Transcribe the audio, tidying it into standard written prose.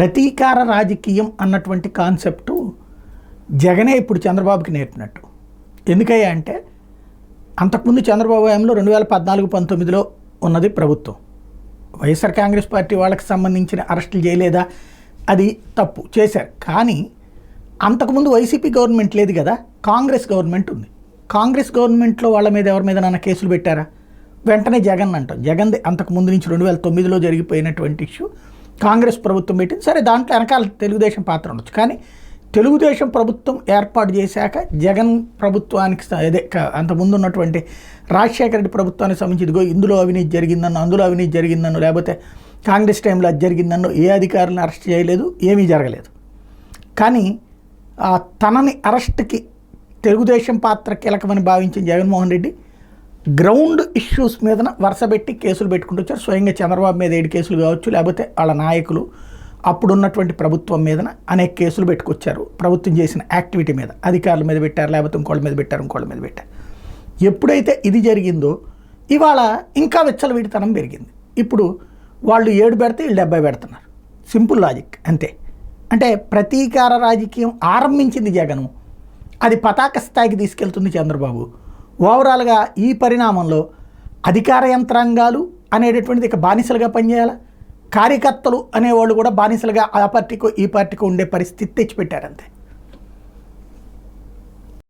ప్రతీకార రాజకీయం అన్నటువంటి కాన్సెప్టు జగనే ఇప్పుడు చంద్రబాబుకి నేర్పినట్టు. ఎందుకయ్యా అంటే అంతకుముందు చంద్రబాబు హయాంలో 2014-19లో ఉన్నది ప్రభుత్వం. వైఎస్ఆర్ కాంగ్రెస్ పార్టీ వాళ్ళకి సంబంధించిన అరెస్టులు చేయలేదా, అది తప్పు చేశారు. కానీ అంతకుముందు వైసీపీ గవర్నమెంట్ లేదు కదా, కాంగ్రెస్ గవర్నమెంట్ ఉంది. కాంగ్రెస్ గవర్నమెంట్లో వాళ్ళ మీద ఎవరి మీద నాన్న కేసులు పెట్టారా? వెంటనే జగన్ అంటాం. జగన్ది అంతకుముందు నుంచి 2009లో జరిగిపోయినటువంటి ఇష్యూ కాంగ్రెస్ ప్రభుత్వం పెట్టింది. సరే, దాంట్లో వెనకాల తెలుగుదేశం పాత్ర ఉండొచ్చు. కానీ తెలుగుదేశం ప్రభుత్వం ఏర్పాటు చేశాక జగన్ ప్రభుత్వానికి అంతకుముందు ఉన్నటువంటి రాజశేఖర రెడ్డి ప్రభుత్వానికి సంబంధించి ఇదిగో ఇందులో అవినీతి జరిగిందన్నో, అందులో అవినీతి జరిగిందన్నో, లేకపోతే కాంగ్రెస్ టైంలో అది జరిగిందన్నో ఏ అధికారులను అరెస్ట్ చేయలేదు, ఏమీ జరగలేదు. కానీ తనని అరెస్ట్కి తెలుగుదేశం పాత్ర కీలకమని భావించిన జగన్మోహన్ రెడ్డి గ్రౌండ్ ఇష్యూస్ మీద వరుసపెట్టి కేసులు పెట్టుకుంటూ వచ్చారు. స్వయంగా చంద్రబాబు మీద 7 కేసులు కావచ్చు, లేకపోతే వాళ్ళ నాయకులు అప్పుడున్నటువంటి ప్రభుత్వం మీద అనేక కేసులు పెట్టుకొచ్చారు. ప్రభుత్వం చేసిన యాక్టివిటీ మీద అధికారుల మీద పెట్టారు, లేకపోతే ఇంకోళ్ళ మీద పెట్టారు. ఎప్పుడైతే ఇది జరిగిందో ఇవాళ ఇంకా విచ్చలవిడితనం పెరిగింది. ఇప్పుడు వాళ్ళు 7 పెడితే వీళ్ళు 70 పెడుతున్నారు. సింపుల్ లాజిక్ అంతే. అంటే ప్రతీకార రాజకీయం ఆరంభించింది జగను, అది పతాక స్థాయికి తీసుకెళ్తుంది చంద్రబాబు. ఓవరాల్గా ఈ పరిణామంలో అధికార యంత్రాంగాలు అనేటటువంటిది ఇక బానిసలుగా పనిచేయాలి, కార్యకర్తలు అనేవాళ్ళు కూడా బానిసలుగా ఆ పార్టీకో ఈ పార్టీకో ఉండే పరిస్థితి తెచ్చిపెట్టారంతే.